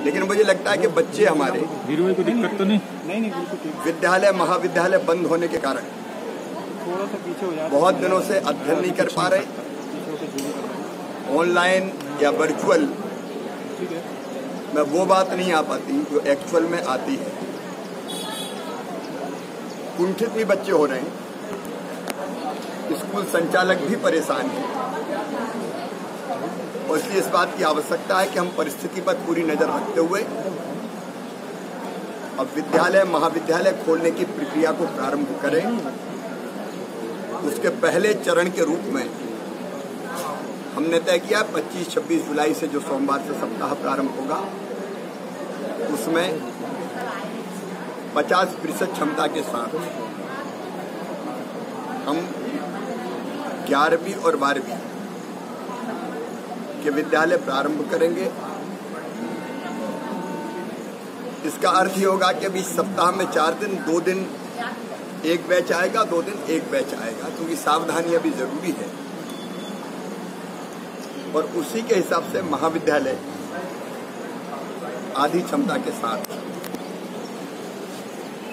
लेकिन मुझे लगता है कि बच्चे हमारे कोई दिक्कत तो नहीं विद्यालय महाविद्यालय बंद होने के कारण थोड़ा सा पीछे हो जाए, बहुत दिनों से अध्ययन नहीं कर पा रहे। ऑनलाइन या वर्चुअल में वो बात नहीं आ पाती जो एक्चुअल में आती है। कुंठित भी बच्चे हो रहे हैं, स्कूल संचालक भी परेशान हैं और इसलिए इस बात की आवश्यकता है कि हम परिस्थिति पर पूरी नजर रखते हुए अब विद्यालय महाविद्यालय खोलने की प्रक्रिया को प्रारंभ करें। उसके पहले चरण के रूप में हमने तय किया 25-26 जुलाई से जो सोमवार से सप्ताह प्रारंभ होगा उसमें 50% क्षमता के साथ हम 11वीं और 12वीं के विद्यालय प्रारंभ करेंगे। इसका अर्थ ही होगा कि अभी सप्ताह में 4 दिन, 2 दिन एक बैच आएगा, 2 दिन एक बैच आएगा, क्योंकि सावधानी अभी जरूरी है। और उसी के हिसाब से महाविद्यालय आधी क्षमता के साथ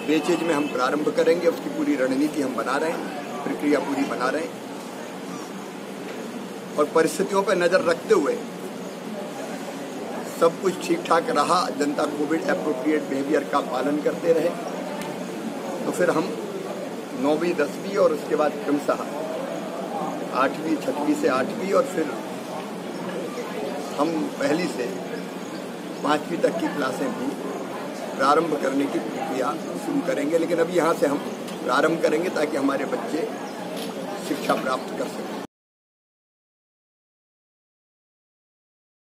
बैचेज में हम प्रारंभ करेंगे। उसकी पूरी रणनीति हम बना रहे हैं, प्रक्रिया पूरी बना रहे हैं और परिस्थितियों पर नजर रखते हुए सब कुछ ठीक ठाक रहा, जनता कोविड एप्रोप्रिएट बिहेवियर का पालन करते रहे, तो फिर हम 9वीं 10वीं और उसके बाद क्रमशः 8वीं 6वीं से 8वीं और फिर हम पहली से 5वीं तक की क्लासें भी प्रारंभ करने की प्रक्रिया शुरू करेंगे। लेकिन अभी यहाँ से हम प्रारंभ करेंगे ताकि हमारे बच्चे शिक्षा प्राप्त कर सकें।